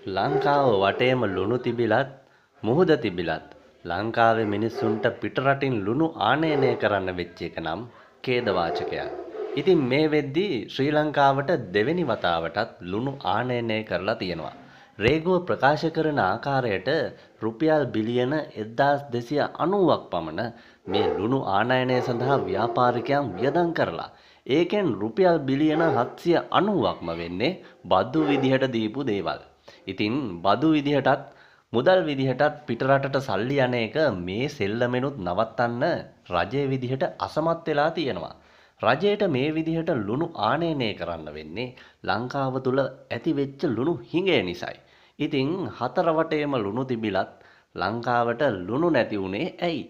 ලංකාව වටේම ලුණු තිබිලත් මුහුද තිබිලත් ලංකාවේ මිනිස්සුන්ට පිටරටින් ලුණු ආනයනය කරන්න වෙච්ච එක නම් ඛේදවාචකයක්. ඉතින් මේ වෙද්දී ශ්‍රී ලංකාවට දෙවෙනි වතාවටත් ලුණු ආනයනය කරලා තියෙනවා. රේගුව ප්‍රකාශ කරන ආකාරයට රුපියල් බිලියන 1290ක් පමණ මේ ලුණු ආනයනය සඳහා ව්‍යාපාරිකයන් වියදම් කරලා ඒකෙන් රුපියල් බිලියන 790ක්ම වෙන්නේ බදු විදිහට දීපු දේවල්. ඉතින් බදු විදිහටත් මුදල් විදිහටත් පිටරටට සල්ලි යන එක මේ සෙල්ලමෙනුත් නවත්තන්න රජයේ විදිහට අසමත් වෙලා තියෙනවා. රජයට මේ විදිහට ලුණු ආනයනය කරන්න වෙන්නේ ලංකාව තුල ඇති වෙච්ච ලුණු හිඟය නිසායි. ඉතින් හතර වටේම ලුණු තිබිලත් ලංකාවට ලුණු නැති උනේ ඇයි?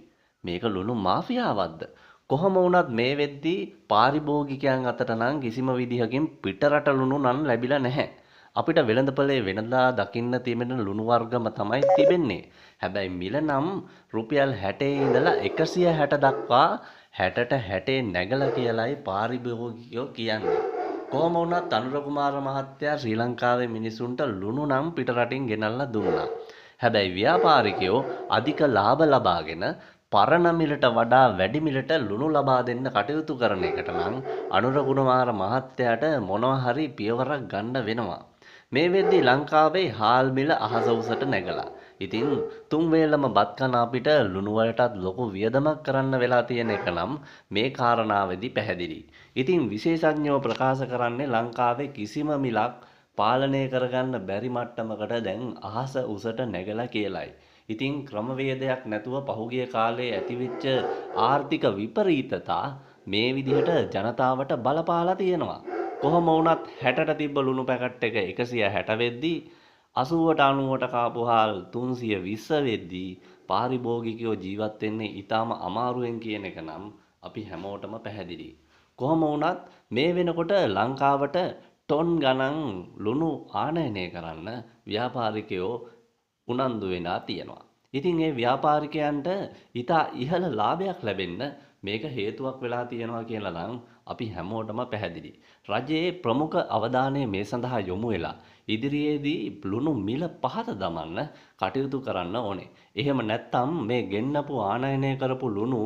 මේක ලුණු මාෆියාවක්ද? කොහොම වුණත් මේ වෙද්දී පාරිභෝගිකයන් අතට නම් කිසිම විදිහකින් පිටරට ලුණු නම් ලැබිලා නැහැ. අපිට වෙළඳපොලේ වෙනදා දකින්න තියෙන ලුණු වර්ගම තමයි තිබෙන්නේ. හැබැයි මිල නම් රුපියල් 60 ඉඳලා 160 දක්වා 60ට 60 නැගලා කියලායි පාරිභෝගිකයෝ කියන්නේ. කොහොම වුණත් අනුර කුමාර මහත්තයා ශ්‍රී ලංකාවේ මිනිසුන්ට ලුණු නම් පිටරටින් ගෙනල්ලා දුන්නා. හැබැයි ව්‍යාපාරිකයෝ අධික ලාභ ලබාගෙන පරණ මිලට වඩා වැඩි මිලට ලුණු ලබා දෙන්න කටයුතු කරන එකට නම් අනුර කුමාර මහත්තයාට මොනවා හරි පියවරක් ගන්න වෙනවා. මේ වෙද්දී ලංකාවේ හාල් මිල අහස උසට නැගලා. ඉතින් තුන් වේලම බත් කන අපිට ලුණු වලටත් ලොකු වියදමක් කරන්න වෙලා තියෙන එක නම් මේ කාරණාවේදී පැහැදිලි. ඉතින් විශේෂඥයෝ ප්‍රකාශ කරන්නේ ලංකාවේ කිසිම මිලක් පාලනය කරගන්න බැරි මට්ටමකට දැන් අහස උසට නැගලා කියලයි. ඉතින් ක්‍රමවේදයක් නැතුව පහුගිය කාලේ ඇතිවෙච්ච ආර්ථික විපරීතතා මේ විදිහට ජනතාවට බලපාලා තියෙනවා. කොහොම වුණත් 60ට තිබ්බ ලුණු පැකට් එක 160 වෙද්දී 80ට 90ට කාපු හාල් 320 වෙද්දී පාරිභෝගිකයෝ ජීවත් වෙන්නේ ඊටාම අමාරුවෙන් කියන එක නම් අපි හැමෝටම පැහැදිලි. කොහොම වුණත් මේ වෙනකොට ලංකාවට ටොන් ගණන් ලුණු ආනයනය කරන්න ව්‍යාපාරිකයෝ උනන්දු වෙලා තියෙනවා. ඉතින් ඒ ව්‍යාපාරිකයන්ට ඊටා ඉහළ ලාභයක් ලැබෙන්න මේක හේතුවක් වෙලා තියෙනවා කියලා නම් අපි හැමෝටම පැහැදිලි. රජයේ ප්‍රමුඛ අවධානය මේ සඳහා යොමු වෙලා ඉදිරියේදී ලුණු මිල පහත දමන්න කටයුතු කරන්න ඕනේ. එහෙම නැත්නම් මේ ගෙන්නපු ආනයනය කරපු ලුණු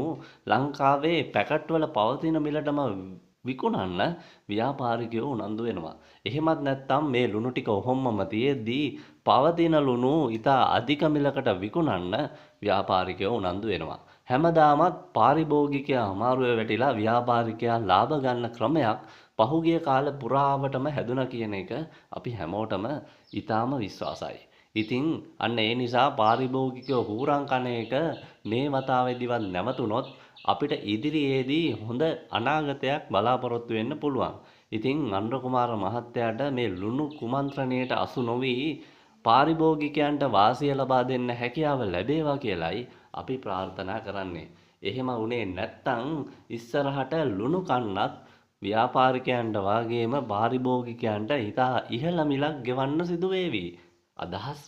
ලංකාවේ පැකට් වල පවතින මිලටම විකුණන්න ව්‍යාපාරිකයෝ උනන්දු වෙනවා. එහෙමත් නැත්නම් මේ ලුණු ටික ඔහොමම තියෙද්දී පවතින ලුණු ඉතා අධික මිලකට විකුණන්න ව්‍යාපාරිකයෝ උනන්දු වෙනවා. හැමදාමත් පාරිභෝගිකයා අමාරුවේ වැටිලා ව්‍යාපාරිකයා ලාභ ගන්න ක්‍රමයක් පහුගිය කාල පුරාවටම හැදුනා කියන එක අපි හැමෝටම ඊටාම විශ්වාසයි. ඉතින් අන්න ඒ නිසා පාරිභෝගිකයෝ හූරන් කන එක මේ වතාවේදීවත් නැවතුනොත් අපිට ඉදිරියේදී හොඳ අනාගතයක් බලාපොරොත්තු වෙන්න පුළුවන්. ඉතින් අනුර කුමාර මහත්තයාට මේ ලුණු කුමන්ත්‍රණයට අසු නොවි පාරිභෝගිකයන්ට වාසිය ලබා දෙන්න හැකියාව ලැබේවා කියලයි අපි ප්‍රාර්ථනා කරන්නේ. එහෙම වුණේ නැත්තම් ඉස්සරහට ලුණු කන්නත් ව්‍යාපාරිකයන්ට වාගේම පාරිභෝගිකයන්ට ඉතා ඉහළ මිලක් ගෙවන්න සිදු වේවි. අදහස්